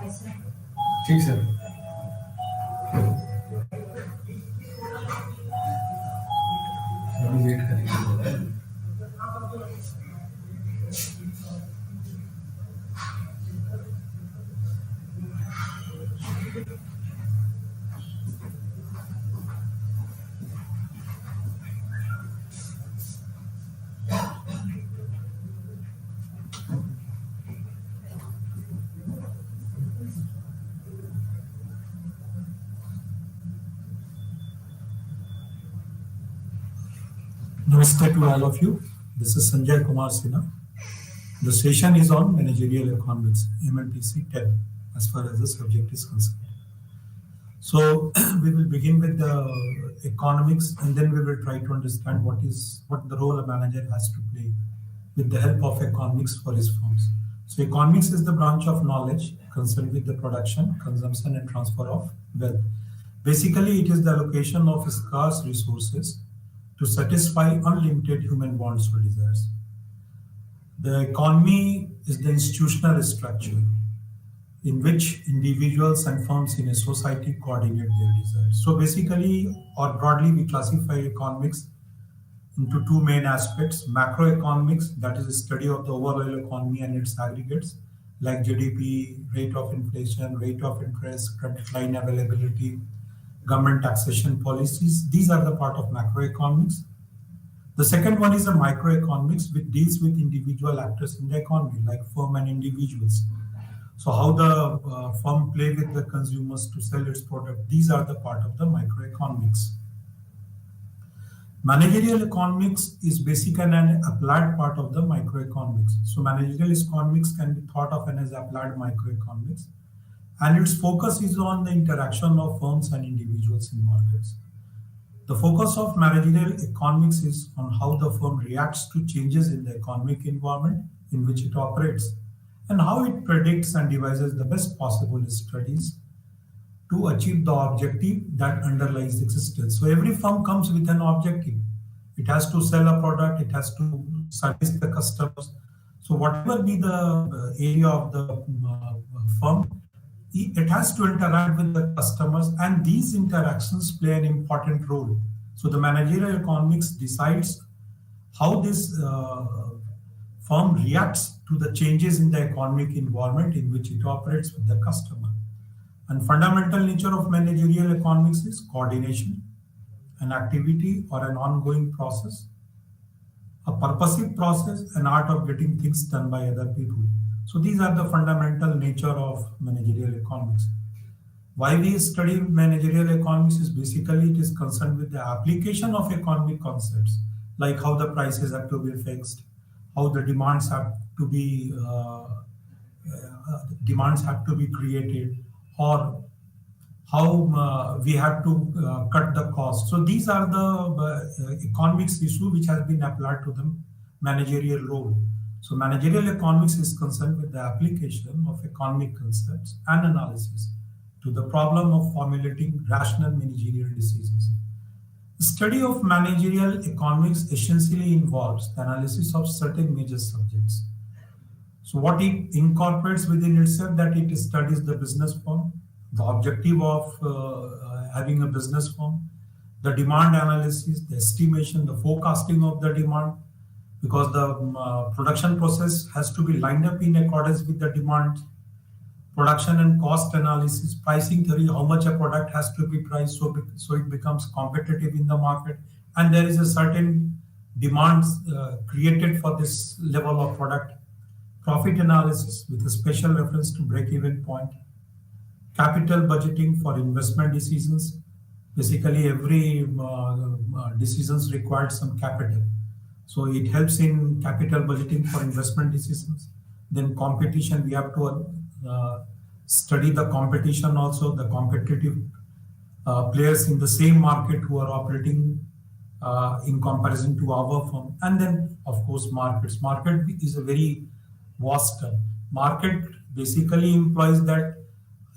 ठीक सर। अभी वेट करेंगे। Namaste to all of you. This is Sanjay Kumar Sinha. The session is on Managerial Economics, MMPC 10, as far as the subject is concerned. So we will begin with the economics, and then we will try to understand what the role a manager has to play with the help of economics for his firms. So economics is the branch of knowledge concerned with the production, consumption, and transfer of wealth. Basically, it is the allocation of scarce resources to satisfy unlimited human wants or desires. The economy is the institutional structure in which individuals and firms in a society coordinate their desires. So basically, or broadly, we classify economics into two main aspects: macroeconomics, that is a study of the overall economy and its aggregates, like GDP, rate of inflation, rate of interest, credit line availability, government taxation policies. These are the part of macroeconomics. The second one is the microeconomics, which deals with individual actors in the economy, like firm and individuals. So how the firm play with the consumers to sell its product. These are the part of the microeconomics. Managerial economics is basic and an applied part of the microeconomics. So managerial economics can be thought of as applied microeconomics, and its focus is on the interaction of firms and individuals in markets. The focus of managerial economics is on how the firm reacts to changes in the economic environment in which it operates, and how it predicts and devises the best possible strategies to achieve the objective that underlies existence. So every firm comes with an objective. It has to sell a product, it has to service the customers. So whatever be the area of the firm, it has to interact with the customers, and these interactions play an important role. So the managerial economics decides how this firm reacts to the changes in the economic environment in which it operates with the customer. And fundamental nature of managerial economics is coordination, an activity or an ongoing process, a purposive process, an art of getting things done by other people. So these are the fundamental nature of managerial economics. Why we study managerial economics is basically it is concerned with the application of economic concepts, like how the prices have to be fixed, how the demands have to be created, or how we have to cut the cost. So these are the economics issue which has been applied to the managerial role. So managerial economics is concerned with the application of economic concepts and analysis to the problem of formulating rational managerial decisions. The study of managerial economics essentially involves the analysis of certain major subjects. So what it incorporates within itself, that it studies the business firm, the objective of having a business firm, the demand analysis, the estimation, the forecasting of the demand, because the production process has to be lined up in accordance with the demand, production and cost analysis, pricing theory, how much a product has to be priced so it becomes competitive in the market, and there is a certain demand created for this level of product, profit analysis with a special reference to break-even point, capital budgeting for investment decisions. Basically, every decisions required some capital. So it helps in capital budgeting for investment decisions. Then competition, we have to study the competition also, the competitive players in the same market who are operating in comparison to our firm. And then, of course, markets. Market is a very vast term. Market basically implies that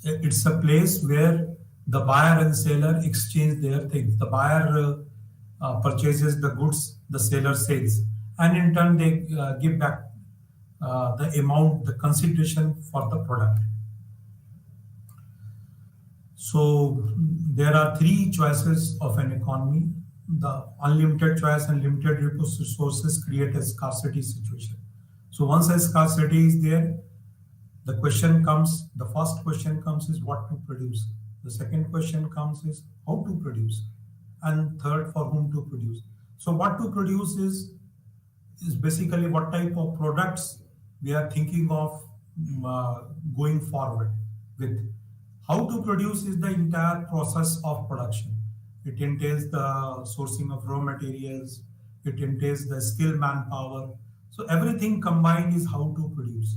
it's a place where the buyer and seller exchange their things. The buyer purchases the goods, the seller sells, and in turn they give back the amount, the consideration for the product. So there are three choices of an economy. The unlimited choice and limited resources create a scarcity situation. So once a scarcity is there, the first question comes is what to produce. The second question comes is how to produce. And third, for whom to produce. So what to produce is basically what type of products we are thinking of going forward with. How to produce is the entire process of production. It entails the sourcing of raw materials, it entails the skilled manpower. So everything combined is how to produce.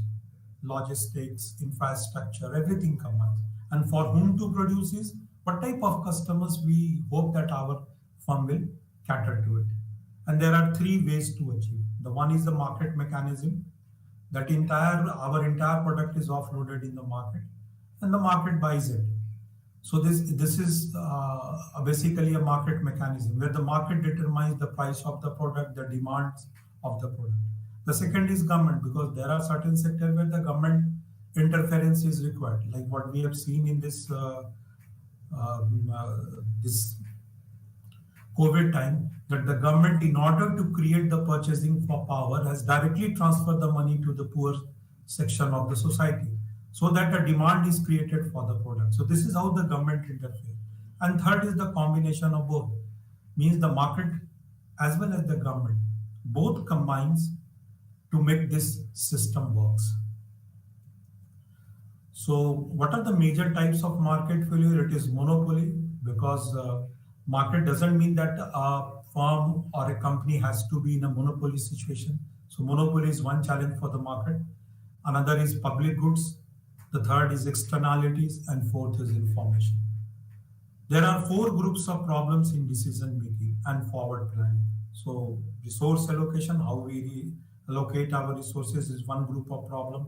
Logistics, infrastructure, everything combines. And for whom to produce is what type of customers we hope that our firm will cater to it. And there are three ways to achieve. The one is the market mechanism, that our entire product is offloaded in the market and the market buys it. So this is basically a market mechanism where the market determines the price of the product, the demands of the product. The second is government, because there are certain sectors where the government interference is required, like what we have seen in this COVID time, that the government, in order to create the purchasing for power, has directly transferred the money to the poor section of the society, so that a demand is created for the product. So this is how the government interferes. And third is the combination of both, means the market as well as the government both combines to make this system works. So what are the major types of market failure? It is monopoly, because market doesn't mean that a firm or a company has to be in a monopoly situation. So monopoly is one challenge for the market. Another is public goods. The third is externalities, and fourth is information. There are four groups of problems in decision making and forward planning. So resource allocation, how we allocate our resources, is one group of problem.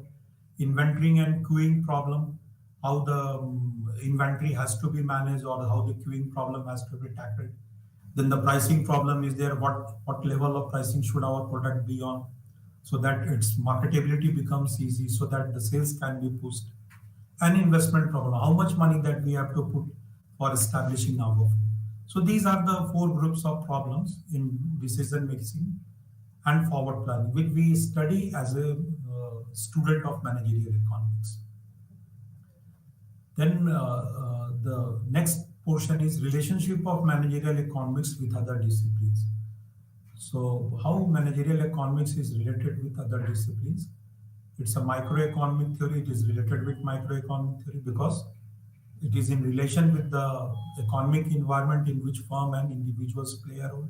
Inventory and queuing problem, how the inventory has to be managed or how the queuing problem has to be tackled. Then the pricing problem is there. What level of pricing should our product be on, so that its marketability becomes easy, so that the sales can be pushed. An investment problem, how much money that we have to put for establishing our firm. So these are the four groups of problems in decision making and forward planning, which we study as a student of managerial economics. Then the next portion is relationship of managerial economics with other disciplines. So how managerial economics is related with other disciplines? It's a microeconomic theory. It is related with microeconomic theory because it is in relation with the economic environment in which firm and individuals play a role.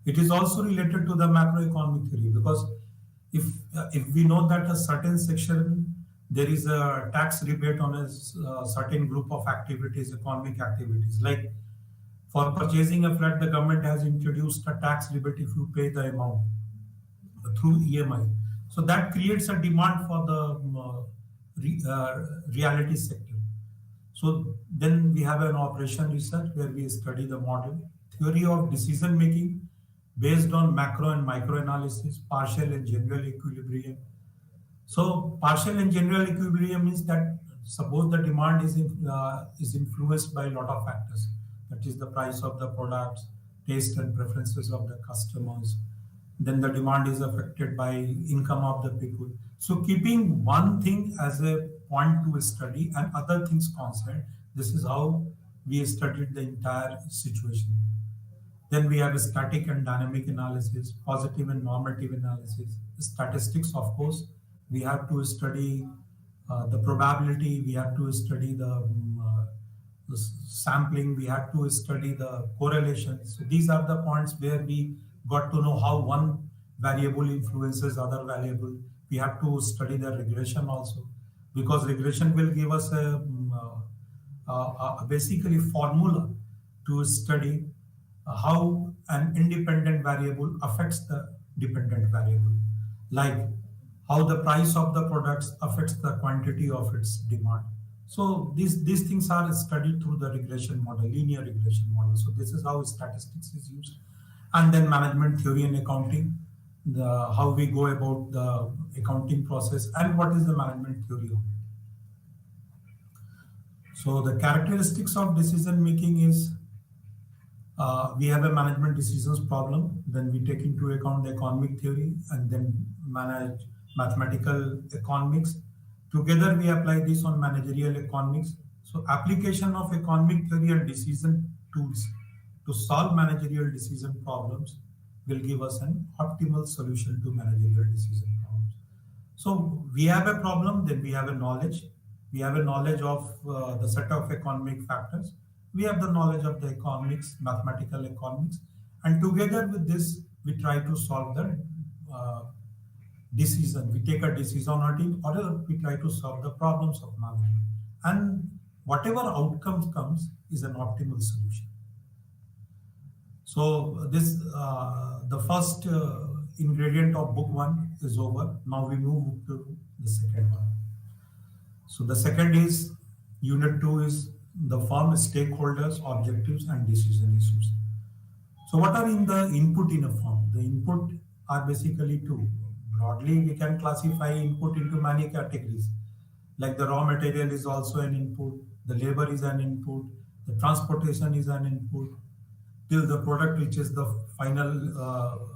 It is also related to the macroeconomic theory, because if we know that a certain section there is a tax rebate on a certain group of activities, economic activities, like for purchasing a flat, the government has introduced a tax rebate if you pay the amount through EMI. So that creates a demand for the reality sector. So then we have an operation research where we study the model, theory of decision making based on macro and micro analysis, partial and general equilibrium. So partial and general equilibrium means that suppose the demand is influenced by a lot of factors. That is the price of the products, taste and preferences of the customers. Then the demand is affected by income of the people. So keeping one thing as a point to study and other things constant, this is how we studied the entire situation. Then we have a static and dynamic analysis, positive and normative analysis, statistics, of course. We have to study the probability, we have to study the sampling, we have to study the correlations. So these are the points where we got to know how one variable influences other variable. We have to study the regression also, because regression will give us a basically formula to study how an independent variable affects the dependent variable, like how the price of the products affects the quantity of its demand. So these things are studied through the regression model, linear regression model. So this is how statistics is used. And then management theory and accounting, how we go about the accounting process and what is the management theory of it. So the characteristics of decision making is we have a management decisions problem, then we take into account the economic theory and then manage mathematical economics. Together we apply this on managerial economics. So application of economic theory and decision tools to solve managerial decision problems will give us an optimal solution to managerial decision problems. So we have a problem, then we have a knowledge. We have a knowledge of the set of economic factors. We have the knowledge of the economics, mathematical economics, and together with this, we try to solve the uh, decision. We take a decision or we try to solve the problems of management. And whatever outcomes comes is an optimal solution. So this the first ingredient of book one is over. Now we move to the second one. So the second is unit two is the firm stakeholders, objectives, and decision issues. So what are in the input in a firm? The input are basically two. Broadly, we can classify input into many categories. Like the raw material is also an input, the labor is an input, the transportation is an input, till the product reaches the final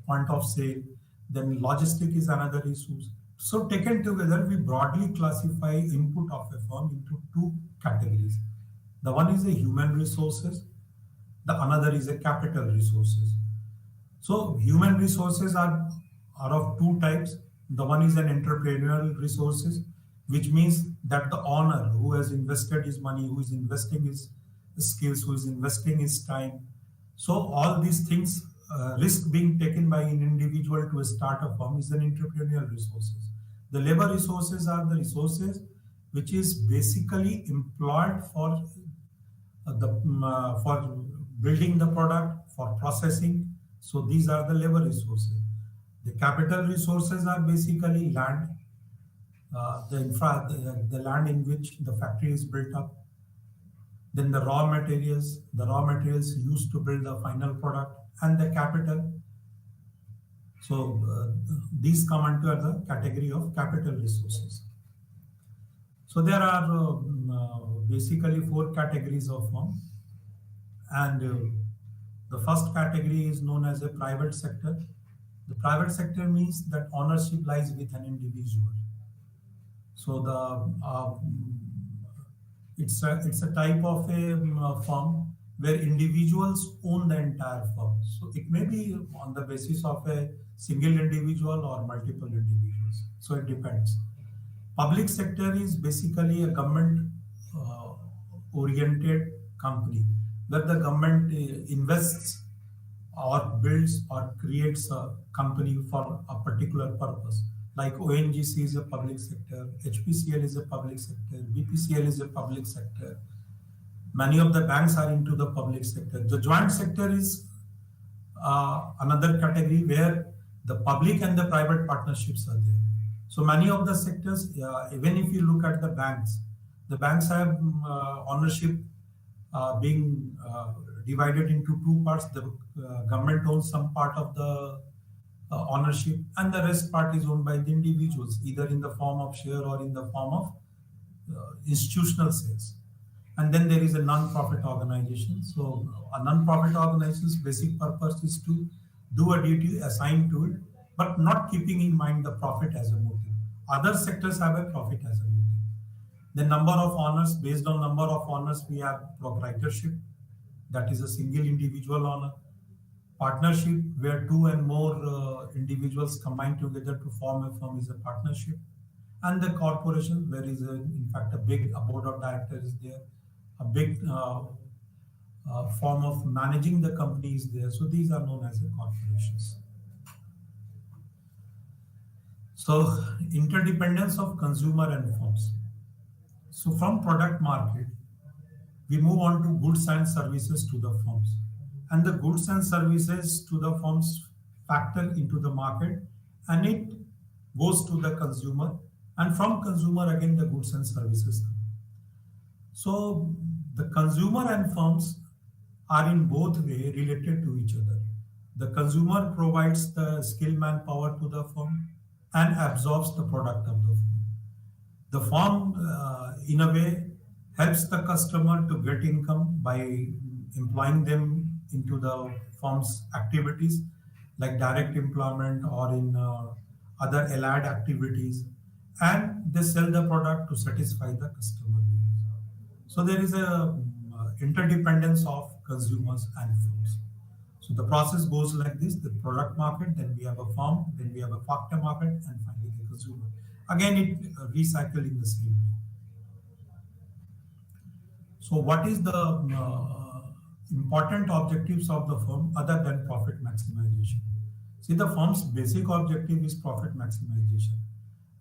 point of sale. Then logistic is another issue. So taken together, we broadly classify input of a firm into two categories. The one is the human resources, the another is a capital resources. So human resources are of two types. The one is an entrepreneurial resources, which means that the owner who has invested his money, who is investing his skills, who is investing his time. So all these things, risk being taken by an individual to start a firm is an entrepreneurial resources. The labor resources are the resources which is basically employed for building the product, for processing. So these are the labor resources. The capital resources are basically land, the land in which the factory is built up. Then the raw materials used to build the final product, and the capital. So these come under the category of capital resources. So there are basically four categories of firm, and the first category is known as a private sector. The private sector means that ownership lies with an individual. So it's a type of a firm where individuals own the entire firm. So it may be on the basis of a single individual or multiple individuals. So it depends. Public sector is basically a government oriented company where the government invests or builds or creates a company for a particular purpose. Like ONGC is a public sector, HPCL is a public sector, BPCL is a public sector. Many of the banks are into the public sector. The joint sector is another category where the public and the private partnerships are there. So many of the sectors, even if you look at the banks have ownership being divided into two parts. The government owns some part of the ownership, and the rest part is owned by the individuals, either in the form of share or in the form of institutional sales. And then there is a non-profit organization. So a non-profit organization's basic purpose is to do a duty assigned to it, but not keeping in mind the profit as a motive. Other sectors have a profit as a motive. The number of owners, based on number of owners, we have proprietorship, that is a single individual owner. Partnership, where two and more individuals combine together to form a firm, is a partnership. And the corporation, where is in fact a big board of directors is there, a big form of managing the company is there. So these are known as the corporations. So interdependence of consumer and firms. So from product market, we move on to goods and services to the firms. And the goods and services to the firms factor into the market, and it goes to the consumer. And from consumer, again, the goods and services come. So the consumer and firms are in both way related to each other. The consumer provides the skilled manpower to the firm and absorbs the product of the firm. The firm, in a way, helps the customer to get income by employing them into the firm's activities like direct employment or in other allied activities, and they sell the product to satisfy the customer needs. So there is a interdependence of consumers and firms. So the process goes like this: the product market, then we have a firm, then we have a factor market, and finally the consumer. Again, it recycle in the same way. So, what is the important objectives of the firm other than profit maximization? See, the firm's basic objective is profit maximization.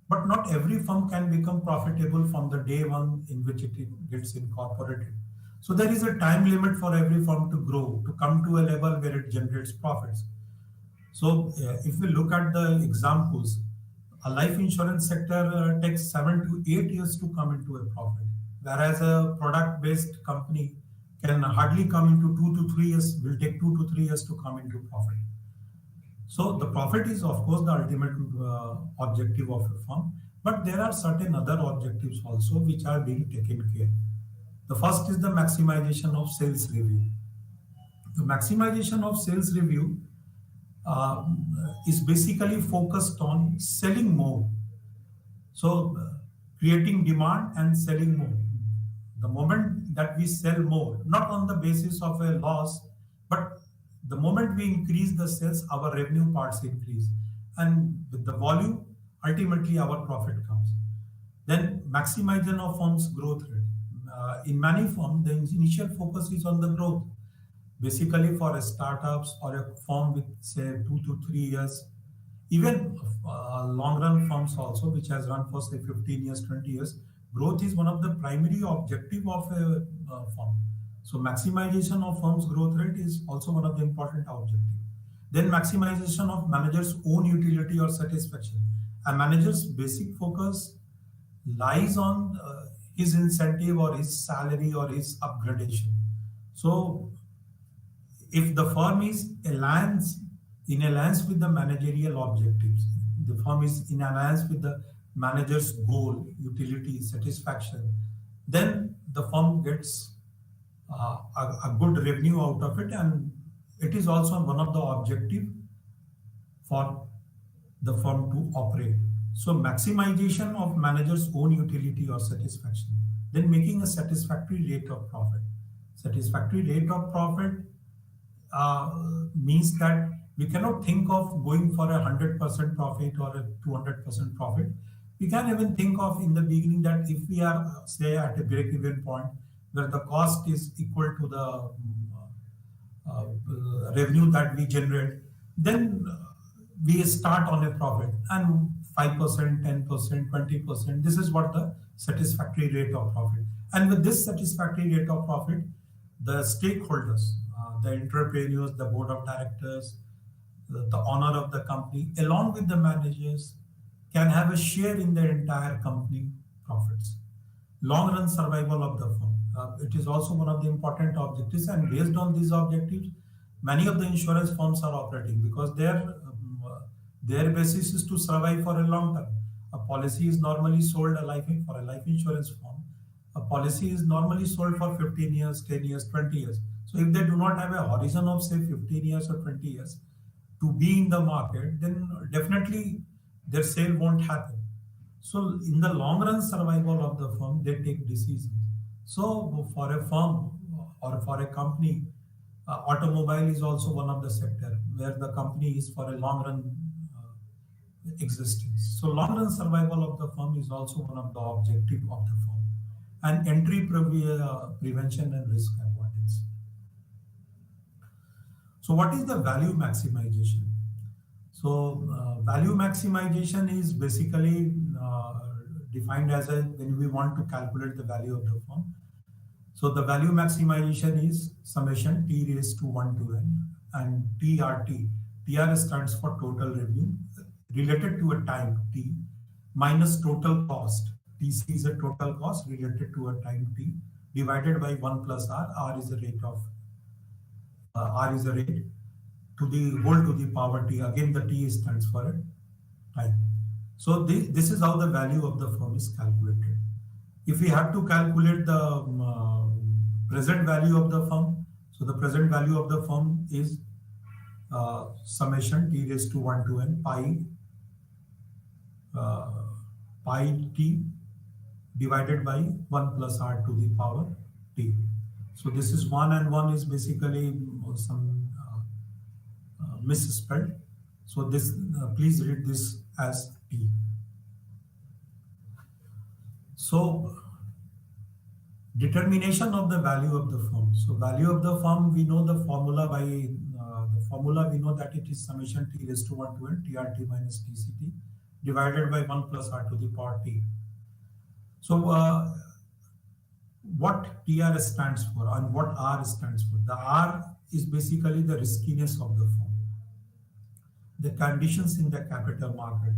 But not every firm can become profitable from the day one in which it gets incorporated. So, there is a time limit for every firm to grow, to come to a level where it generates profits. So, if we look at the examples, a life insurance sector takes 7 to 8 years to come into a profit, whereas a product-based company can hardly come into 2 to 3 years. Will take 2 to 3 years to come into profit. So, the profit is of course the ultimate objective of a firm, but there are certain other objectives also which are being taken care. The first is the maximization of sales revenue. The maximization of sales revenue uh, is basically focused on selling more. So, creating demand and selling more. The moment that we sell more, not on the basis of a loss, but the moment we increase the sales, our revenue parts increase. And with the volume, ultimately our profit comes. Then, maximization of firm's growth rate. In many firms, the initial focus is on the growth. Basically, for a startups or a firm with say 2 to 3 years, even long run firms also, which has run for say 15 years, 20 years, growth is one of the primary objective of a firm. So maximization of firm's growth rate is also one of the important objective. Then maximization of manager's own utility or satisfaction. A manager's basic focus lies on his incentive or his salary or his upgradation. So if the firm is in alliance with the managerial objectives, the firm is in alliance with the manager's goal, utility, satisfaction, then the firm gets a good revenue out of it, and it is also one of the objective for the firm to operate. So maximization of manager's own utility or satisfaction, then making a satisfactory rate of profit. Satisfactory rate of profit means that we cannot think of going for 100% profit or a 200% profit. We can even think of in the beginning that if we are say at a break-even point where the cost is equal to the revenue that we generate, then we start on a profit, and 5%, 10%, 20%. This is what the satisfactory rate of profit. And with this satisfactory rate of profit, the stakeholders, the entrepreneurs, the board of directors, the owner of the company, along with the managers, can have a share in the entire company profits. Long run survival of the firm. It is also one of the important objectives, and based on these objectives, many of the insurance firms are operating because their basis is to survive for a long term. A policy is normally sold for a life insurance firm. A policy is normally sold for 15 years, 10 years, 20 years. So if they do not have a horizon of say 15 years or 20 years to be in the market, then definitely their sale won't happen. So in the long run survival of the firm, they take decisions. So for a firm or for a company, automobile is also one of the sector where the company is for a long run existence. So long run survival of the firm is also one of the objective of the firm. And prevention and risk avoidance. So what is the value maximization? So value maximization is basically defined as when we want to calculate the value of the firm. So the value maximization is summation t raised to 1 to n and TRT. TR stands for total revenue related to a time t minus total cost. TC is a total cost related to a time t divided by 1 plus R. R is a rate to the whole to the power t. Again, the t stands for a time. So this is how the value of the firm is calculated. If we have to calculate the present value of the firm, so the present value of the firm is summation t raised to 1 to n uh, pi t divided by 1 plus r to the power t. So this is 1 and 1 is basically some misspelled. So this please read this as t. So determination of the value of the firm. So value of the firm, we know the formula by the formula, we know that it is summation t raised to 1 to n trt minus tct divided by 1 plus r to the power t. So what TR stands for and what R stands for? The R is basically the riskiness of the firm, the conditions in the capital market.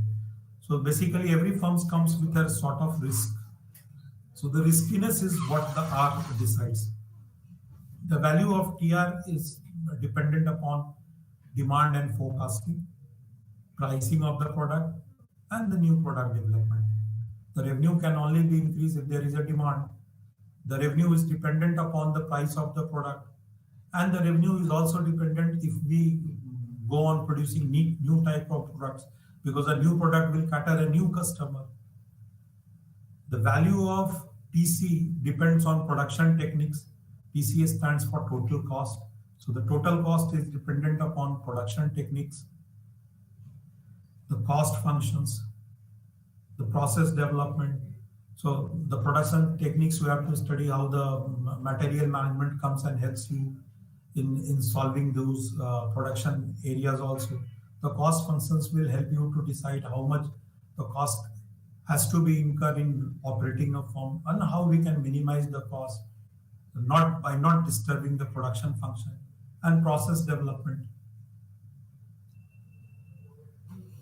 So basically every firm comes with a sort of risk. So the riskiness is what the R decides. The value of TR is dependent upon demand and forecasting, pricing of the product, and the new product development. The revenue can only be increased if there is a demand. The revenue is dependent upon the price of the product, and the revenue is also dependent if we go on producing new type of products, because a new product will cater a new customer. The value of TC depends on production techniques. TCA stands for total cost. So the total cost is dependent upon production techniques, the cost functions, the process development. So the production techniques, you have to study how the material management comes and helps you in solving those production areas also. The cost functions will help you to decide how much the cost has to be incurred in operating a firm and how we can minimize the cost not disturbing the production function and process development.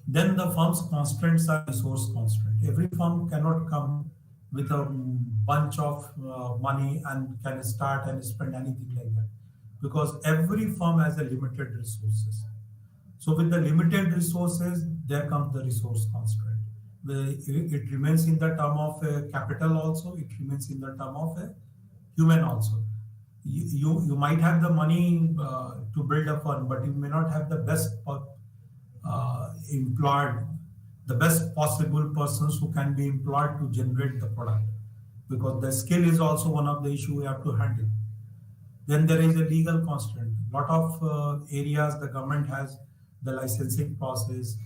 Then the firm's constraints are resource constraint. Every firm cannot come with a bunch of money and can start and spend anything like that, because every firm has a limited resources. So with the limited resources, there comes the resource constraint. It remains in the term of capital also, it remains in the term of human also. You might have the money to build a firm, but you may not have the best employed, the best possible persons who can be employed to generate the product, because the skill is also one of the issue we have to handle. Then there is a legal constraint. A lot of areas the government has the licensing process.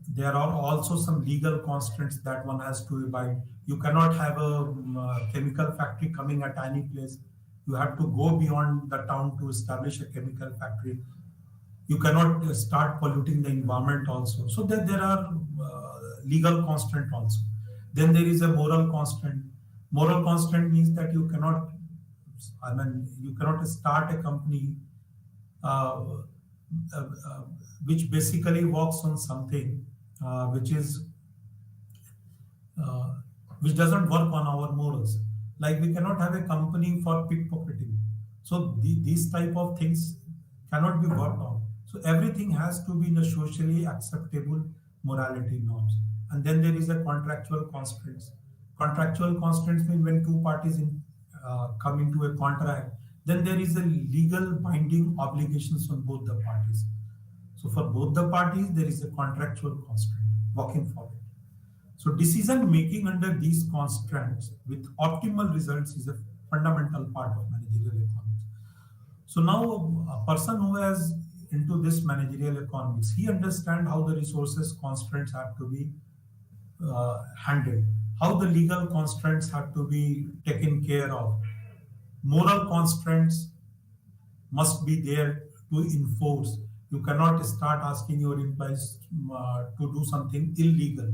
There are also some legal constraints that one has to abide. You cannot have a chemical factory coming at any place. You have to go beyond the town to establish a chemical factory. You cannot start polluting the environment also. So there are legal constraint also. Then there is a moral constraint. Moral constraint means that you cannot start a company which basically works on something which doesn't work on our morals. Like we cannot have a company for pickpocketing. So these type of things cannot be worked on. So everything has to be in a socially acceptable morality norms. And then there is a contractual constraints. Contractual constraints mean when two parties come into a contract, then there is a legal binding obligations on both the parties. So for both the parties, there is a contractual constraint working for it. So decision making under these constraints with optimal results is a fundamental part of managerial economics. So now a person who has into this managerial economics, he understands how the resources constraints have to be handled, how the legal constraints have to be taken care of. Moral constraints must be there to enforce. You cannot start asking your employees to do something illegal.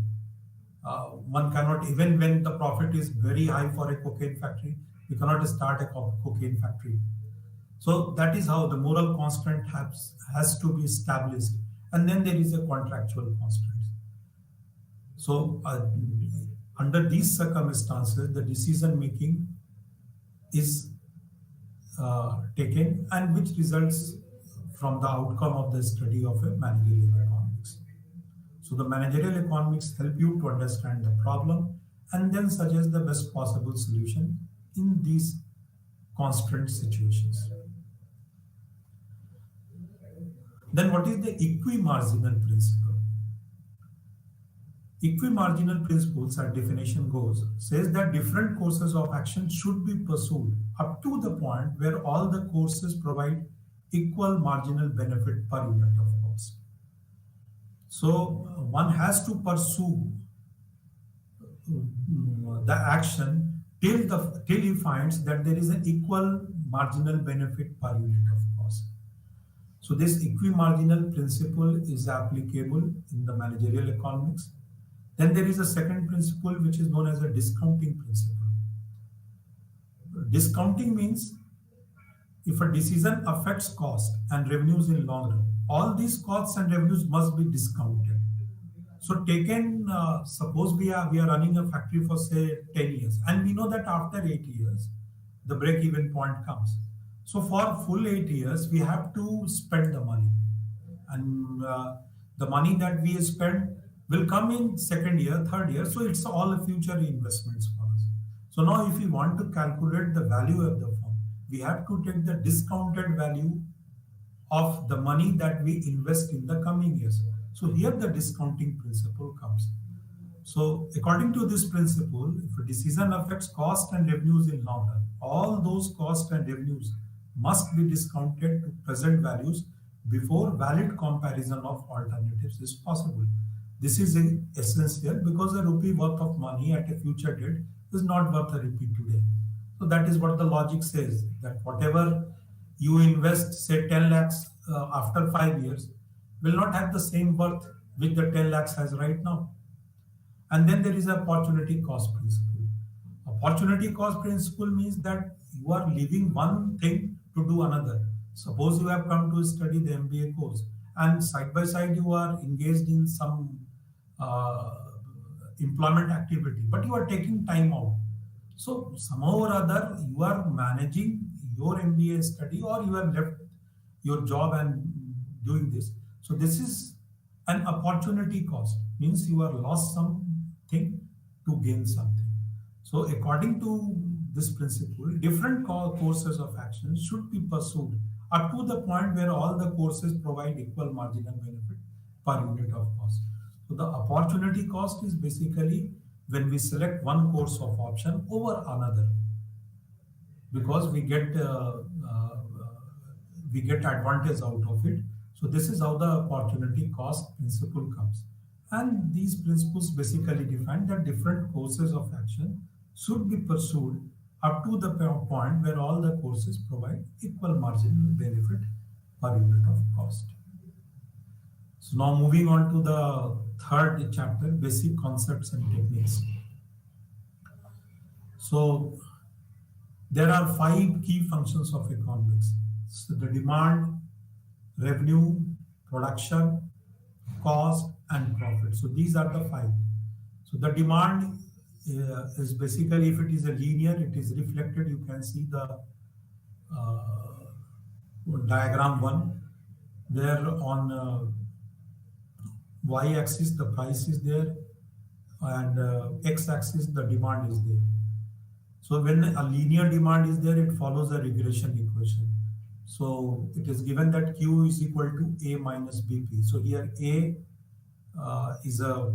One cannot, even when the profit is very high for a cocaine factory, you cannot start a cocaine factory. So that is how the moral constraint has to be established. And then there is a contractual constraint. So under these circumstances, the decision making is taken, and which results from the outcome of the study of a managerial economics. So the managerial economics help you to understand the problem and then suggest the best possible solution in these constraint situations. Then what is the equimarginal principle? Equimarginal principles, our definition goes, says that different courses of action should be pursued up to the point where all the courses provide equal marginal benefit per unit of cost. So one has to pursue the action till he finds that there is an equal marginal benefit per unit of cost. So this equimarginal principle is applicable in the managerial economics. Then there is a second principle which is known as a discounting principle. Discounting means if a decision affects cost and revenues in long run, all these costs and revenues must be discounted. So taken, suppose we are running a factory for say 10 years, and we know that after 8 years, the break-even point comes. So for full 8 years, we have to spend the money, and the money that we spend will come in second year, third year. So it's all future investments for us. So now if we want to calculate the value of the firm, we have to take the discounted value of the money that we invest in the coming years. So here the discounting principle comes. So according to this principle, if a decision affects cost and revenues in long run, all those costs and revenues must be discounted to present values before valid comparison of alternatives is possible. This is essential because a rupee worth of money at a future date is not worth a rupee today. So that is what the logic says, that whatever you invest, say 10 lakhs after 5 years, will not have the same worth which the 10 lakhs has right now. And then there is a opportunity cost principle. Opportunity cost principle means that you are leaving one thing to do another. Suppose you have come to study the MBA course and side by side you are engaged in some employment activity, but you are taking time out. So somehow or other you are managing your MBA study, or you have left your job and doing this. So this is an opportunity cost, means you are lost something to gain something. So according to this principle, different courses of action should be pursued up to the point where all the courses provide equal marginal benefit per unit of cost. So the opportunity cost is basically when we select one course of option over another, because we get advantage out of it. So this is how the opportunity cost principle comes. And these principles basically define that different courses of action should be pursued up to the point where all the courses provide equal marginal benefit per unit of cost. So now moving on to the third chapter, basic concepts and techniques. So there are 5 key functions of economics. So the demand, revenue, production, cost, and profit. So these are the 5. So the demand is basically, if it is a linear, it is reflected. You can see the diagram 1. There on y-axis the price is there, and x-axis the demand is there. So when a linear demand is there, it follows a regression equation. So it is given that Q is equal to A minus BP. So here A is a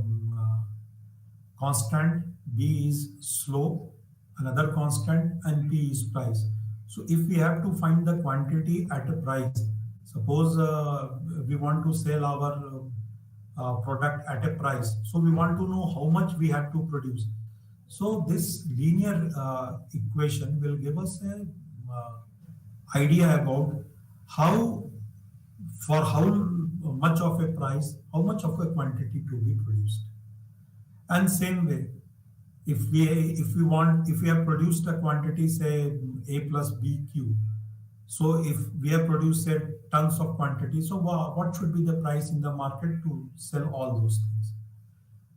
constant, B is slope, another constant, and P is price. So if we have to find the quantity at a price, suppose we want to sell our product at a price. So we want to know how much we have to produce. So this linear equation will give us a idea about for how much of a price, how much of a quantity to be produced. And same way, if we have produced a quantity, say A plus BQ, so if we have produced say tons of quantity, so what should be the price in the market to sell all those things?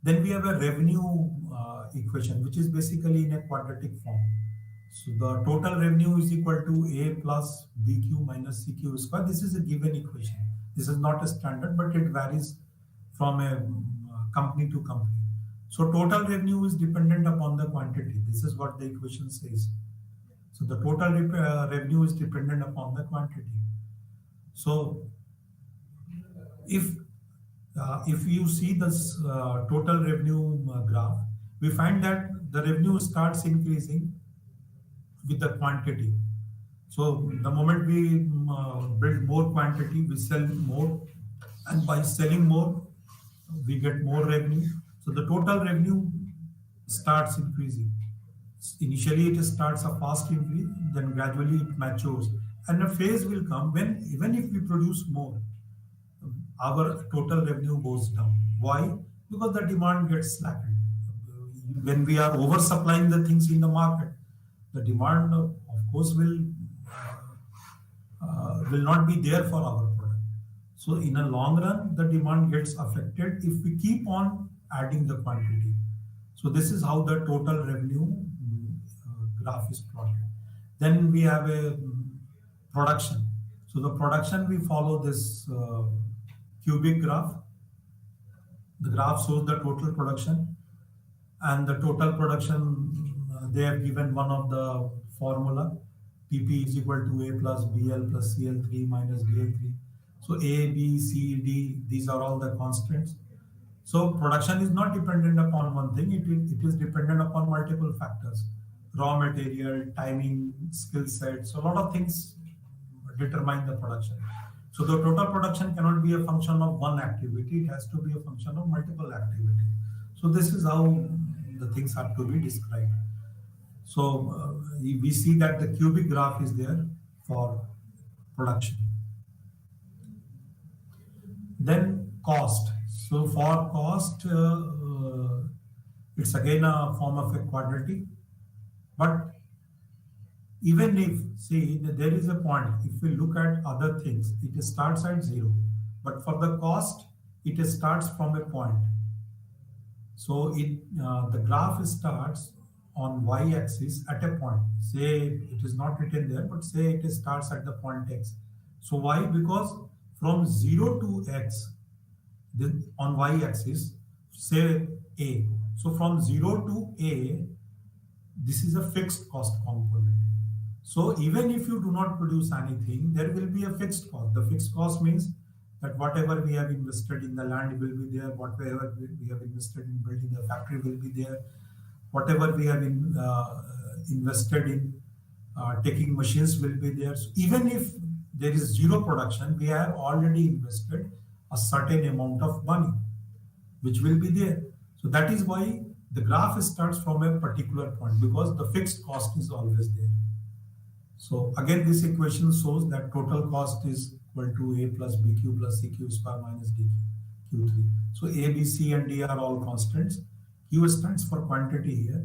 Then we have a revenue equation, which is basically in a quadratic form. So the total revenue is equal to A plus BQ minus CQ square. This is a given equation. This is not a standard, but it varies from a company to company. So total revenue is dependent upon the quantity. This is what the equation says. So the total revenue is dependent upon the quantity. So if if you see this total revenue graph, we find that the revenue starts increasing with the quantity. So the moment we build more quantity, we sell more, and by selling more, we get more revenue. So the total revenue starts increasing. Initially, it starts a fast increase, then gradually it matures, and a phase will come when even if we produce more, our total revenue goes down. Why? Because the demand gets slackened. When we are oversupplying the things in the market, the demand, of course, will not be there for our product. So in a long run, the demand gets affected if we keep on adding the quantity. So this is how the total revenue graph is plotted. Then we have a production. So the production, we follow this cubic graph. The graph shows the total production, and the total production, they have given one of the formula. PP is equal to A plus BL plus CL3 minus DL3. So A, B, C, D, these are all the constants. So production is not dependent upon one thing, it is dependent upon multiple factors. Raw material, timing, skill set. So a lot of things determine the production. So the total production cannot be a function of one activity, it has to be a function of multiple activities. So this is how the things have to be described. So we see that the cubic graph is there for production. Then cost. So for cost, it's again a form of a quadratic. But even if, see, there is a point, if we look at other things, it starts at 0. But for the cost, it starts from a point. So the graph starts on y-axis at a point. Say it is not written there, but say it starts at the point x. So why? Because from 0 to x, on y-axis, say a. So from 0 to a, this is a fixed cost component. So even if you do not produce anything, there will be a fixed cost. The fixed cost means that whatever we have invested in the land will be there, whatever we have invested in building the factory will be there, whatever we have invested in taking machines will be there. So even if there is zero production, we have already invested a certain amount of money, which will be there. So that is why the graph starts from a particular point, because the fixed cost is always there. So again, this equation shows that total cost is equal to A plus BQ plus CQ square minus DQ3. So A, B, C, and D are all constants. Q stands for quantity here.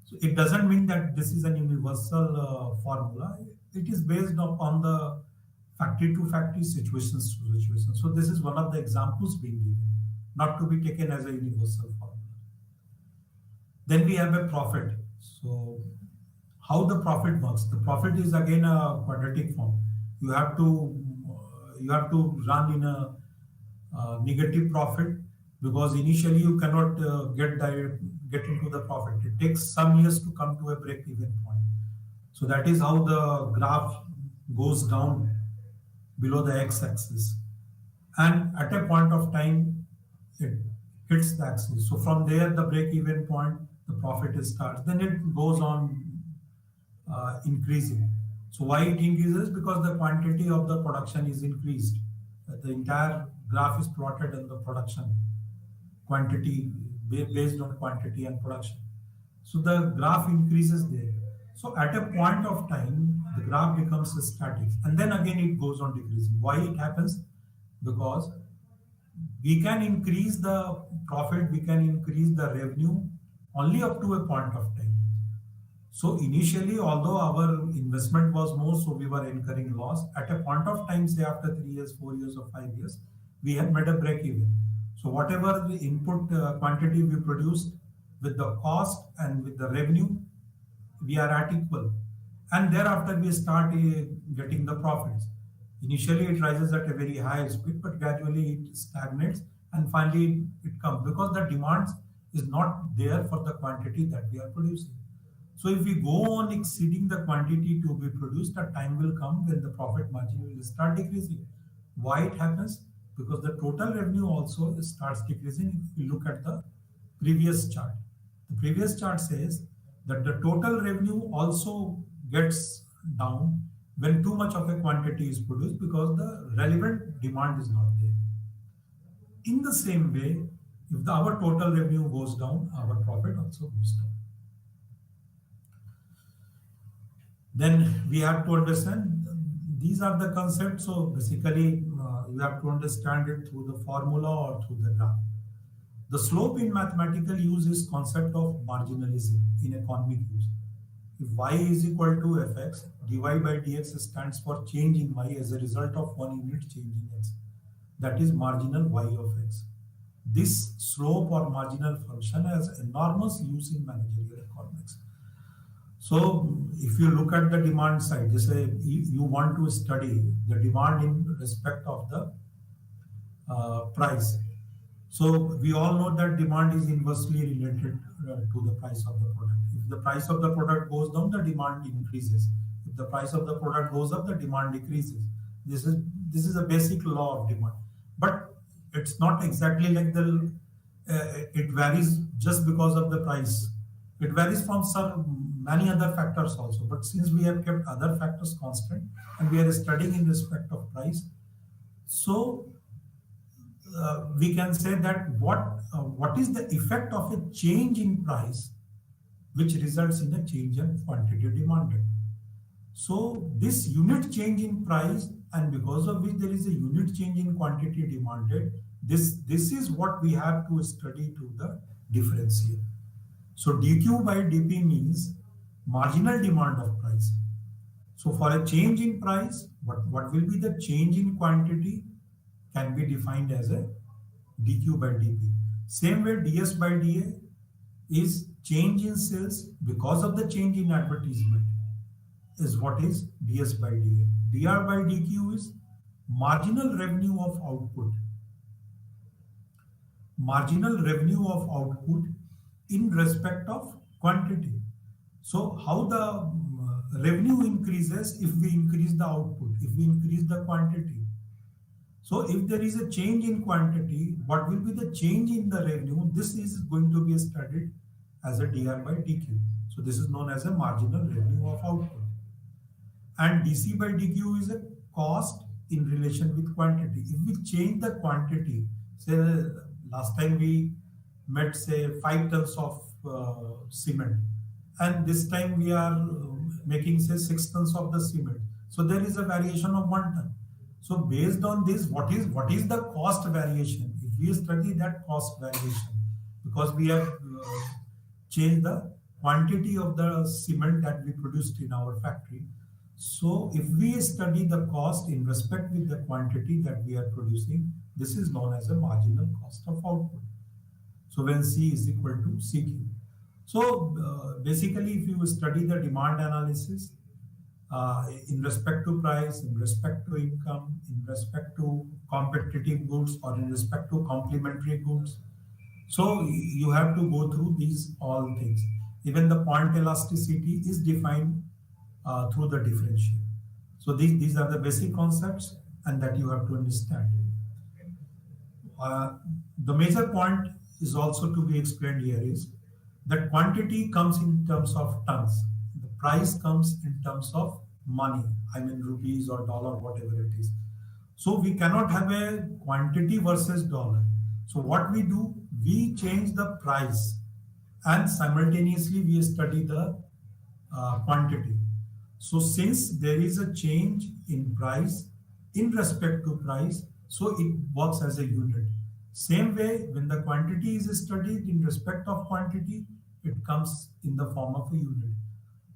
So it doesn't mean that this is an universal formula. It is based upon the factory to factory, situations to situation. So this is one of the examples being given, not to be taken as a universal formula. Then we have a profit. So how the profit works? The profit is again a quadratic form. You have to run in a negative profit, because initially you cannot get into the profit. It takes some years to come to a break-even point. So that is how the graph goes down below the x-axis, and at a point of time it hits the axis. So from there, the break-even point, the profit starts. Then it goes on increasing. So why it increases? Because the quantity of the production is increased. The entire graph is plotted on the production quantity, based on quantity and production. So the graph increases there. So at a point of time, the graph becomes static, and then again it goes on decreasing. Why it happens? Because we can increase the profit, we can increase the revenue only up to a point of time. So initially, although our investment was more, so we were incurring loss. At a point of time, say after 3 years, 4 years, or 5 years, we have made a break even. So whatever the input quantity we produced, with the cost and with the revenue, we are at equal. And thereafter we start getting the profits. Initially it rises at a very high speed, but gradually it stagnates, and finally it comes, because the demand is not there for the quantity that we are producing. So if we go on exceeding the quantity to be produced, a time will come when the profit margin will start decreasing. Why it happens? Because the total revenue also starts decreasing. If we look at the previous chart, the previous chart says that the total revenue also gets down when too much of a quantity is produced because the relevant demand is not there. In the same way, if our total revenue goes down, our profit also goes down. Then we have to understand these are the concepts. So basically, you have to understand it through the formula or through the graph. The slope in mathematical use is concept of marginalism in economic use. If y is equal to fx, dy by dx stands for change in y as a result of 1 unit change in x. That is marginal y of x. This slope or marginal function has enormous use in managerial economics. So if you look at the demand side, just say you want to study the demand in respect of the price. So we all know that demand is inversely related to the price of the product. If the price of the product goes down, the demand increases. If the price of the product goes up, the demand decreases. This is a basic law of demand. But it's not exactly like it varies just because of the price. It varies from many other factors also. But since we have kept other factors constant and we are studying in respect of price, so we can say that what is the effect of a change in price which results in a change in quantity demanded. So this unit change in price, and because of which there is a unit change in quantity demanded, this is what we have to study to the differential. So dq by dp means marginal demand of price. So for a change in price, what will be the change in quantity can be defined as a dq by dp. Same way ds by da is change in sales because of the change in advertisement is what is ds by da. dr by dq is marginal revenue of output. Marginal revenue of output in respect of quantity. So how the revenue increases if we increase the output, if we increase the quantity. So if there is a change in quantity, what will be the change in the revenue? This is going to be studied as a dr by dq. So this is known as a marginal revenue of output. And dc by dq is a cost in relation with quantity. If we change the quantity, say last time we met say 5 tons of cement, and this time we are making say 6 tons of the cement. So there is a variation of 1 ton. So based on this, what is the cost variation? If we study that cost variation, because we have changed the quantity of the cement that we produced in our factory. So if we study the cost in respect with the quantity that we are producing, this is known as a marginal cost of output. So when C is equal to CQ. So basically, if you study the demand analysis, in respect to price, in respect to income, in respect to competitive goods, or in respect to complementary goods. So you have to go through these all things. Even the point elasticity is defined through the differential. So these are the basic concepts and that you have to understand. The major point is also to be explained here is that quantity comes in terms of tons. The price comes in terms of money, I mean rupees or dollar, whatever it is. So we cannot have a quantity versus dollar. So what we do, we change the price and simultaneously we study the quantity. So since there is a change in price in respect to price, so it works as a unit. Same way, when the quantity is studied in respect of quantity, it comes in the form of a unit.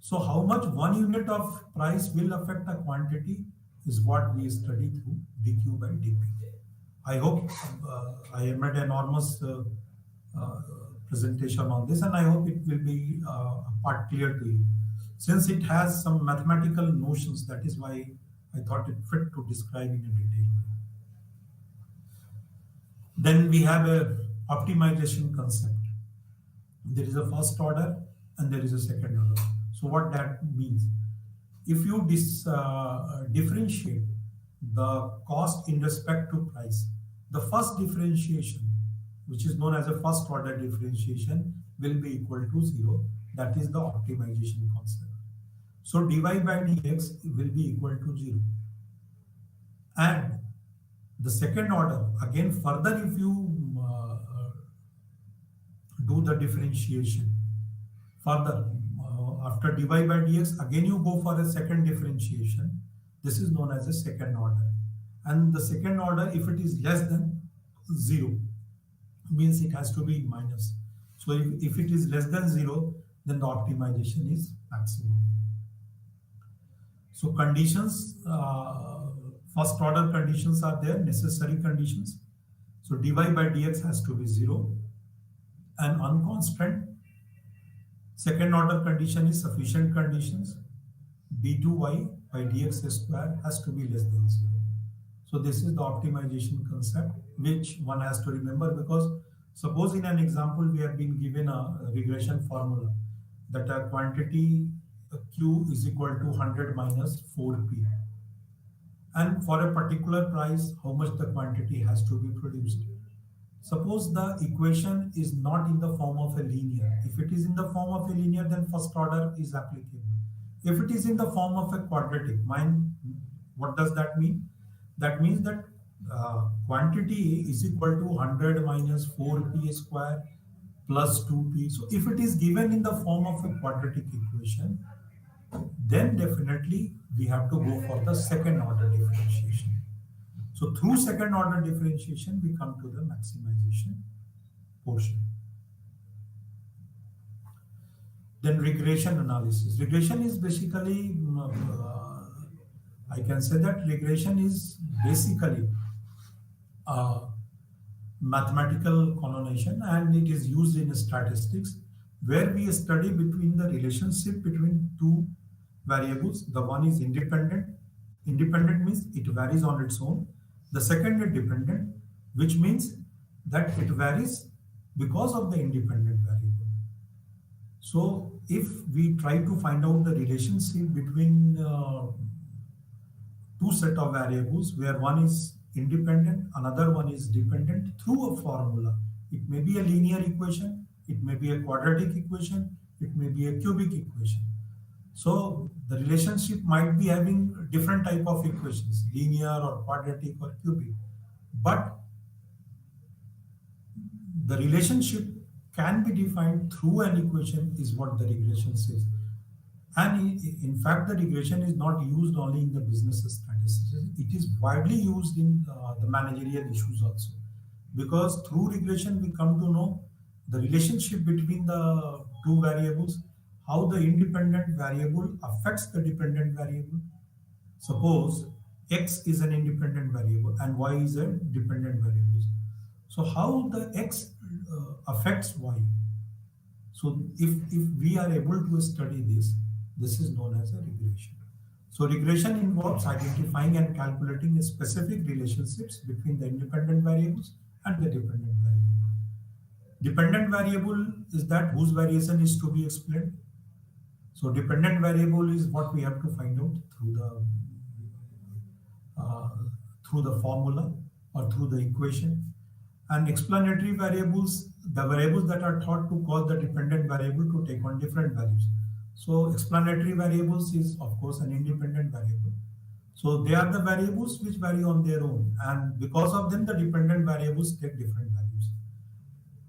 So how much 1 unit of price will affect a quantity is what we study through dq by dp. I hope I made an enormous presentation on this, and I hope it will be part clear to you. Since it has some mathematical notions, that is why I thought it fit to describe in a detail. Then we have a optimization concept. There is a first order and there is a second order. So what that means, if you differentiate the cost in respect to price, the first differentiation, which is known as a first order differentiation, will be equal to zero. That is the optimization concept. So dy by dx will be equal to zero. And the second order, again, further if you do the differentiation, further, after dy by dx, again you go for a second differentiation. This is known as a second order. And the second order, if it is less than 0, means it has to be minus. So if it is less than 0, then the optimization is maximum. So conditions, first order conditions are there, necessary conditions. So dy by dx has to be 0 and unconstant. Second order condition is sufficient conditions. d2y by dx square has to be less than 0. So this is the optimization concept which one has to remember, because suppose in an example we have been given a regression formula that a quantity Q is equal to 100 minus 4P. And for a particular price, how much the quantity has to be produced. Suppose the equation is not in the form of a linear. If it is in the form of a linear, then first order is applicable. If it is in the form of a quadratic, what does that mean? That means that quantity is equal to 100 minus 4p square plus 2p. So if it is given in the form of a quadratic equation, then definitely we have to go for the second order differentiation. So through second order differentiation, we come to the maximization portion. Then regression analysis. Regression is basically, I can say that regression is basically mathematical connotation, and it is used in statistics, where we study between the relationship between two variables. The one is independent. Independent means it varies on its own. The second is dependent, which means that it varies because of the independent variable. So if we try to find out the relationship between two set of variables where one is independent, another one is dependent, through a formula, it may be a linear equation, it may be a quadratic equation, it may be a cubic equation. So the relationship might be having different type of equations, linear or quadratic or cubic, but the relationship can be defined through an equation is what the regression says. And in fact, the regression is not used only in the business statistics. It is widely used in the managerial issues also, because through regression we come to know the relationship between the two variables, how the independent variable affects the dependent variable. Suppose x is an independent variable and y is a dependent variable. So how the x affects y? So if we are able to study this, this is known as a regression. So regression involves identifying and calculating specific relationships between the independent variables and the dependent variable. Dependent variable is that whose variation is to be explained. So dependent variable is what we have to find out through the formula or through the equation. And explanatory variables, the variables that are thought to cause the dependent variable to take on different values. So explanatory variables is of course an independent variable. So they are the variables which vary on their own, and because of them the dependent variables take different values.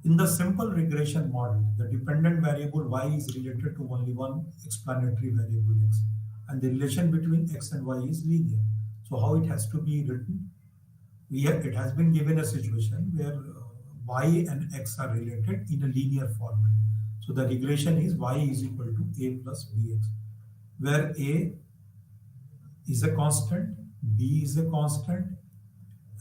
In the simple regression model, the dependent variable y is related to only one explanatory variable x, and the relation between x and y is linear. So how it has to be written? It has been given a situation where y and x are related in a linear format. So the regression is y is equal to a plus bx, where a is a constant, b is a constant,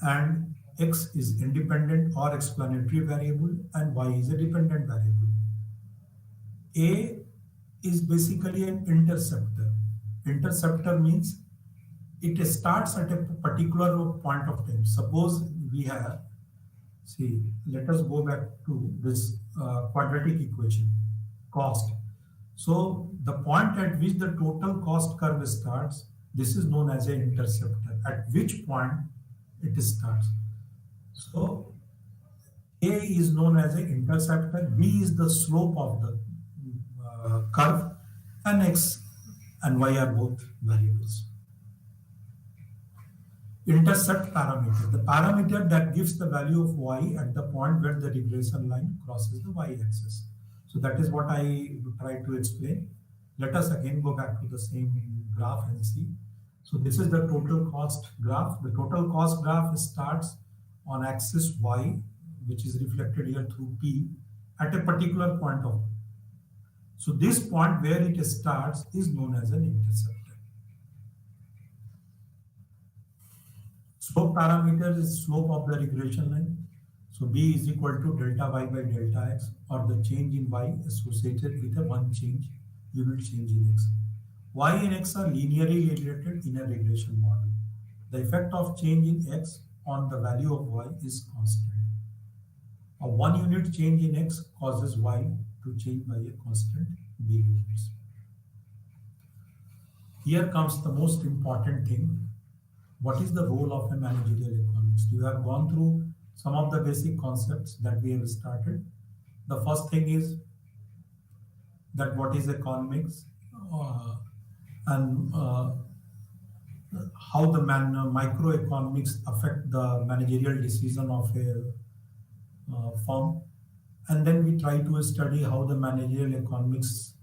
and x is independent or explanatory variable, and y is a dependent variable. A is basically an interceptor. Interceptor means it starts at a particular point of time. Suppose we have, see, let us go back to this quadratic equation, cost. So the point at which the total cost curve starts, this is known as an interceptor, at which point it starts. So A is known as an interceptor, B is the slope of the curve, and X and Y are both variables. Intercept parameter, the parameter that gives the value of Y at the point where the regression line crosses the Y axis. So that is what I tried to explain. Let us again go back to the same graph and see. So this is the total cost graph. The total cost graph starts on axis Y, which is reflected here through P, at a particular point of. So this point where it starts is known as an interceptor. Slope parameter is slope of the regression line. So B is equal to delta Y by delta X, or the change in Y associated with a one change, unit change in X. Y and X are linearly related in a regression model. The effect of change in X on the value of Y is constant. A 1 unit change in X causes Y to change by a constant B units. Here comes the most important thing. What is the role of a managerial economics? You have gone through some of the basic concepts that we have started. The first thing is that what is economics and how the microeconomics affect the managerial decision of a firm. And then we try to study how the managerial economics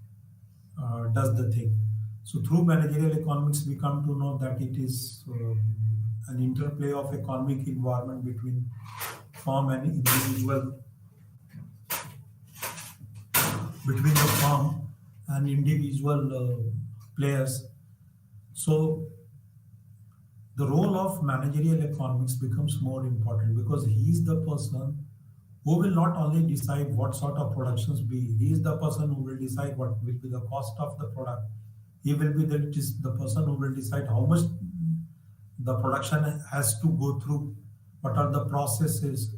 does the thing. So through managerial economics, we come to know that it is an interplay of economic environment between firm and individual, between the firm and individual players. So the role of managerial economics becomes more important because he is the person who will not only decide what sort of productions be, he is the person who will decide what will be the cost of the product. He will be the person who will decide how much the production has to go through, what are the processes,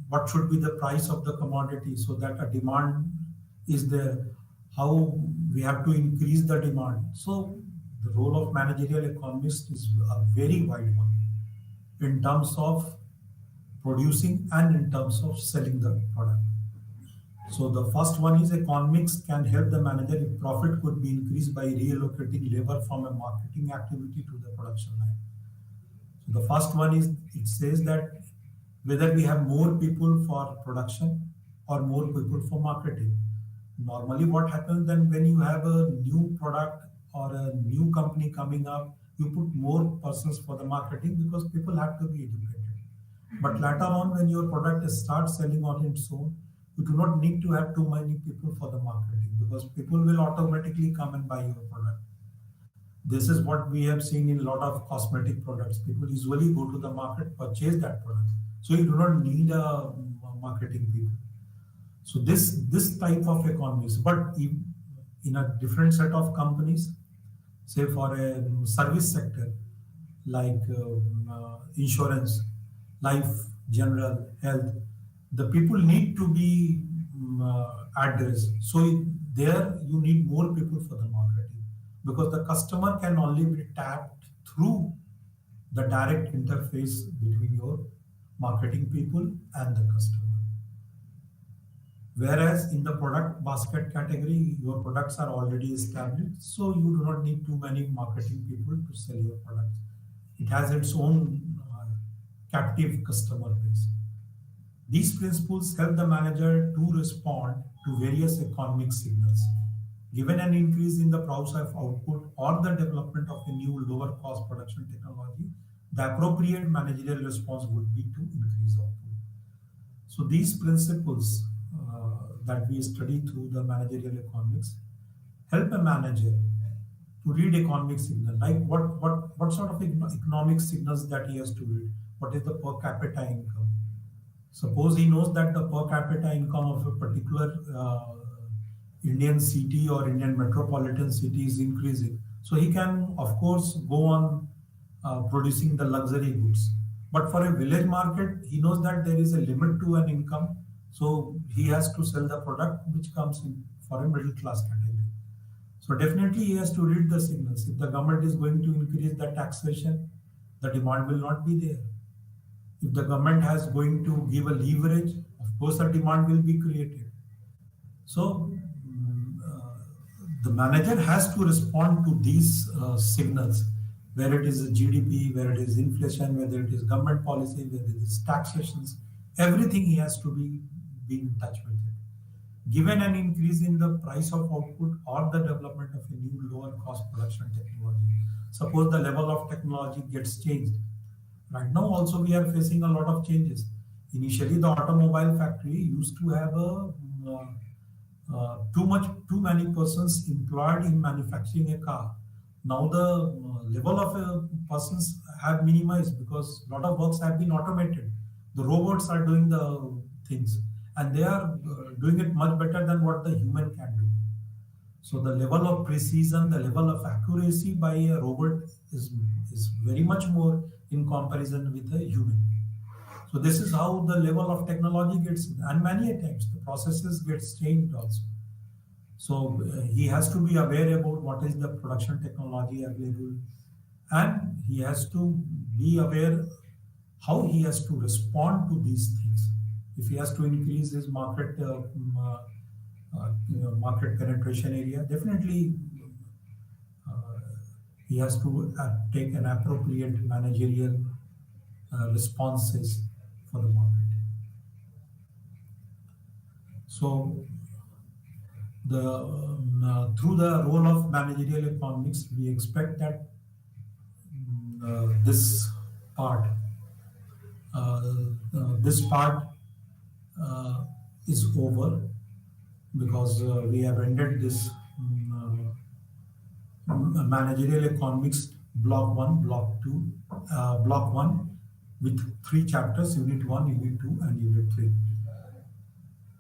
what should be the price of the commodity so that a demand is there, how we have to increase the demand. So the role of managerial economist is a very wide one in terms of producing and in terms of selling the product. So the first one is economics can help the manager if profit could be increased by reallocating labor from a marketing activity to the production line. So the first one is, it says that whether we have more people for production or more people for marketing. Normally what happens then when you have a new product or a new company coming up, you put more persons for the marketing because people have to be educated. But later on when your product starts selling on its own, you do not need to have too many people for the marketing because people will automatically come and buy your product. This is what we have seen in a lot of cosmetic products. People usually go to the market, purchase that product. So you do not need a marketing people. So this type of economics, but in a different set of companies, say for a service sector like insurance, life, general, health, the people need to be addressed. So there you need more people for the marketing because the customer can only be tapped through the direct interface between your marketing people and the customer. Whereas in the product basket category, your products are already established, so you do not need too many marketing people to sell your products. It has its own captive customer base. These principles help the manager to respond to various economic signals. Given an increase in the price of output or the development of a new lower cost production technology, the appropriate managerial response would be to increase output. So these principles that we study through the managerial economics help a manager to read economic signal, like what sort of economic signals that he has to read. What is the per capita income? Suppose he knows that the per capita income of a particular Indian city or Indian metropolitan city is increasing. So he can, of course, go on producing the luxury goods. But for a village market, he knows that there is a limit to an income. So he has to sell the product which comes in for a middle class category. So definitely he has to read the signals. If the government is going to increase the taxation, the demand will not be there. If the government has going to give a leverage, of course a demand will be created. So the manager has to respond to these signals, where it is a GDP, where it is inflation, whether it is government policy, whether it is taxations, everything he has to be in touch with it. Given an increase in the price of output or the development of a new lower cost production technology, suppose the level of technology gets changed. Right now also we are facing a lot of changes. Initially the automobile factory used to have too many persons employed in manufacturing a car. Now the level of persons have minimized because a lot of works have been automated. The robots are doing the things, and they are doing it much better than what the human can do. So the level of precision, the level of accuracy by a robot is very much more in comparison with a human. So this is how the level of technology gets, and many a times the processes gets changed also. So he has to be aware about what is the production technology available, and he has to be aware how he has to respond to these things. If he has to increase his market penetration area, definitely uh, he has to take an appropriate managerial responses for the market. So through the role of managerial economics, we expect that this part this part is over, because we have ended this managerial economics block 1, block 1 with 3 chapters: unit 1, unit 2, and unit 3.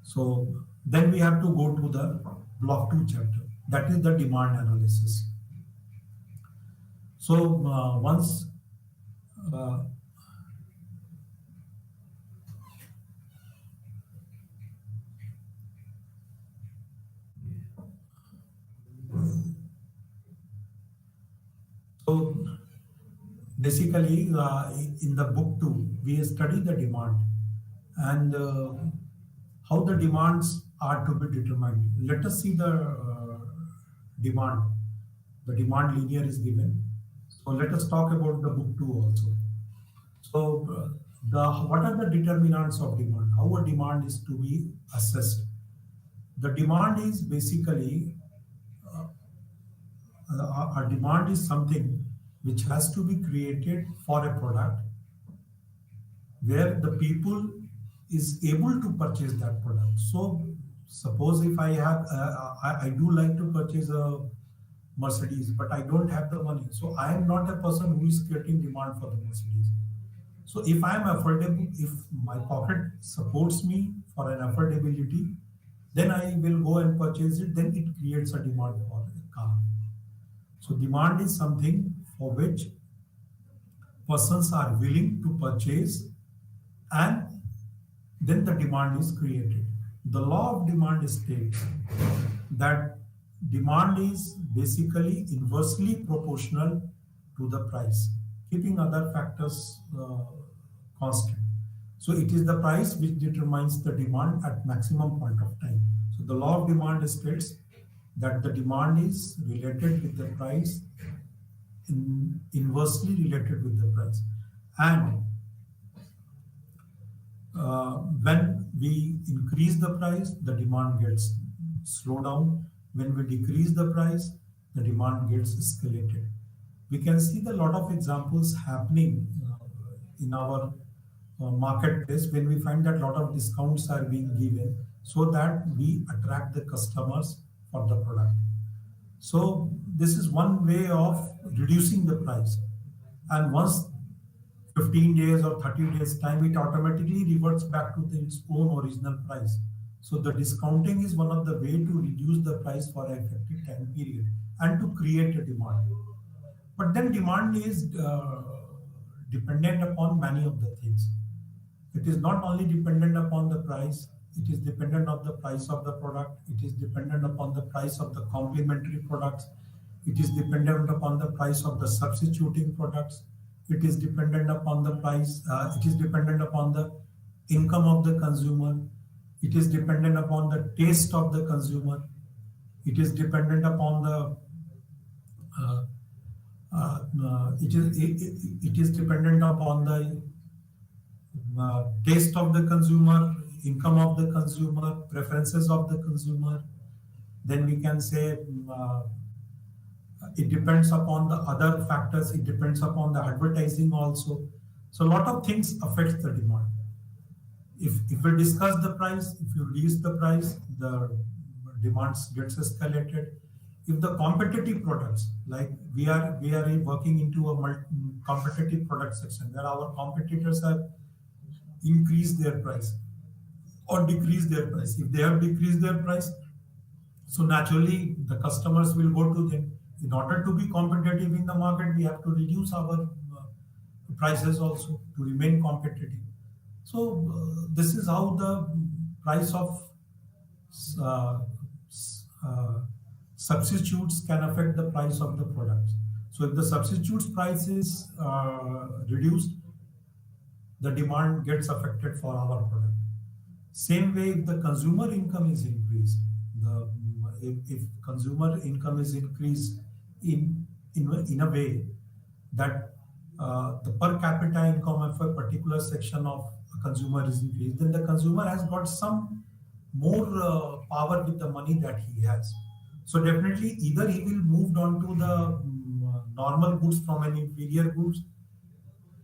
So then we have to go to the block 2 chapter, that is the demand analysis. So once uh, so basically in the book 2 we study the demand, and how the demands are to be determined. Let us see the demand. The demand linear is given. So let us talk about the book 2 also. So the what are the determinants of demand? How a demand is to be assessed? The demand is basically a demand is something which has to be created for a product where the people is able to purchase that product. So suppose if I have, I do like to purchase a Mercedes, but I don't have the money. So I am not a person who is creating demand for the Mercedes. So if I am affordable, if my pocket supports me for an affordability, then I will go and purchase it. Then it creates a demand for a car. So demand is something for which persons are willing to purchase, and then the demand is created. The law of demand states that demand is basically inversely proportional to the price, keeping other factors constant. So it is the price which determines the demand at maximum point of time. So the law of demand states that the demand is related with the price, inversely related with the price. And when we increase the price, the demand gets slowed down. When we decrease the price, the demand gets escalated. We can see the lot of examples happening in our marketplace when we find that a lot of discounts are being given so that we attract the customers for the product. So this is one way of reducing the price. And once 15 days or 30 days time, it automatically reverts back to its own original price. So the discounting is one of the way to reduce the price for an effective time period and to create a demand. But then demand is dependent upon many of the things. It is not only dependent upon the price, it is dependent on the price of the product, it is dependent upon the price of the complementary products, it is dependent upon the price of the substituting products, it is dependent upon the price, it is dependent upon the income of the consumer, it is dependent upon the taste of the consumer, it is dependent upon the uh, it is dependent upon the taste of the consumer, income of the consumer, preferences of the consumer. Then we can say it depends upon the other factors. It depends upon the advertising also. So a lot of things affect the demand. If we discuss the price, if you reduce the price, the demands gets escalated. If the competitive products, like we are working into a competitive product section where our competitors have increased their price or decrease their price. If they have decreased their price, so naturally the customers will go to them. In order to be competitive in the market, we have to reduce our prices also to remain competitive. So this is how the price of uh, substitutes can affect the price of the products. So if the substitutes price is reduced, the demand gets affected for our product. Same way, if the consumer income is increased, if consumer income is increased in a way that the per capita income of a particular section of a consumer is increased, then the consumer has got some more power with the money that he has. So definitely, either he will move on to the normal goods from an inferior goods,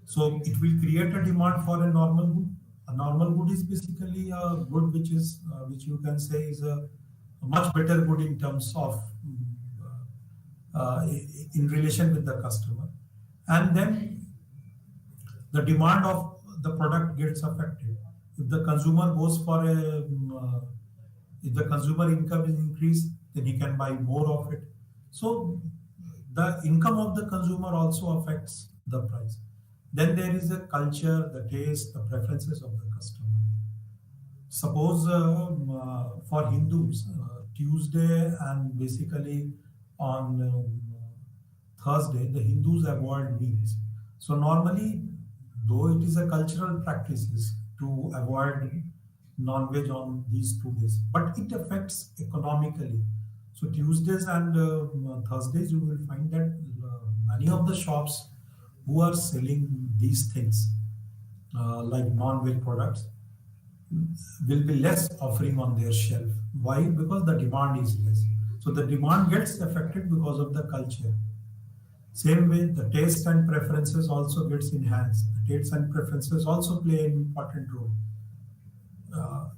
so it will create a demand for a normal good. A normal good is basically a good which you can say is a much better good in terms of in relation with the customer, and then the demand of the product gets affected. If the consumer goes for if the consumer income is increased, then he can buy more of it. So the income of the consumer also affects the price. Then there is a culture, the taste, the preferences of the customer. Suppose for Hindus, Tuesday and basically on Thursday, the Hindus avoid meals. So normally, though it is a cultural practices to avoid non-veg on these 2 days, but it affects economically. So Tuesdays and Thursdays, you will find that many of the shops who are selling these things, like non-veg products, will be less offering on their shelf. Why? Because the demand is less. So the demand gets affected because of the culture. Same way, the taste and preferences also gets enhanced. The tastes and preferences also play an important role. Uh,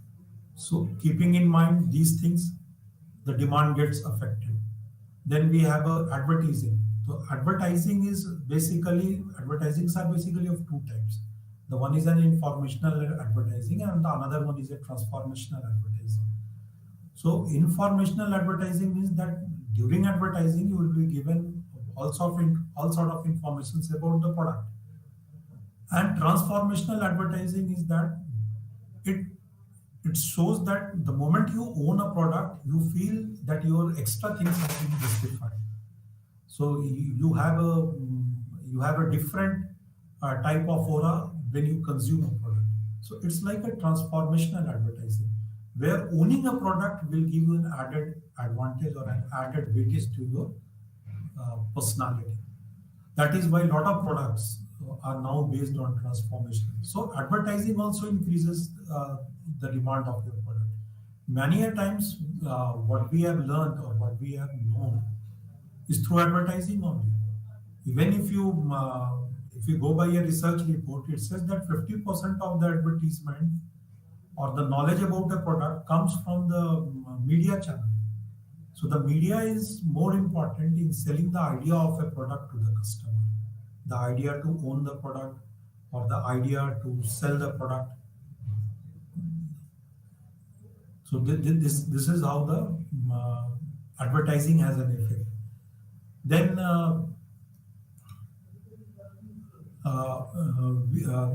so keeping in mind these things, the demand gets affected. Then we have advertising. So advertisings are basically of two types. The one is an informational advertising and the another one is a transformational advertising. So informational advertising means that during advertising you will be given all sort of informations about the product. And transformational advertising is that it it shows that the moment you own a product, you feel that your extra things have been justified. So you have a different type of aura when you consume a product. So it's like a transformational advertising, where owning a product will give you an added advantage or an added weightage to your personality. That is why a lot of products are now based on transformation. So advertising also increases the demand of your product. Many a times, what we have learned or what we have known is through advertising only. Even if you go by a research report, it says that 50% of the advertisement or the knowledge about the product comes from the media channel. So the media is more important in selling the idea of a product to the customer, the idea to own the product or the idea to sell the product. So this is how the advertising has an effect. Then uh, uh, we, uh,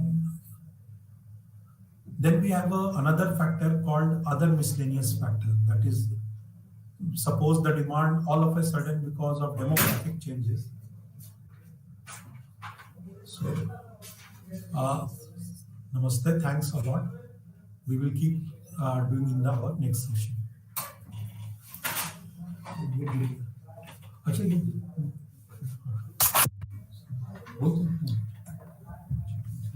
Then we have another factor called other miscellaneous factor. That is, suppose the demand all of a sudden because of demographic changes. So, namaste, thanks a lot. We will keep doing in our next session. अच्छा ये बहुत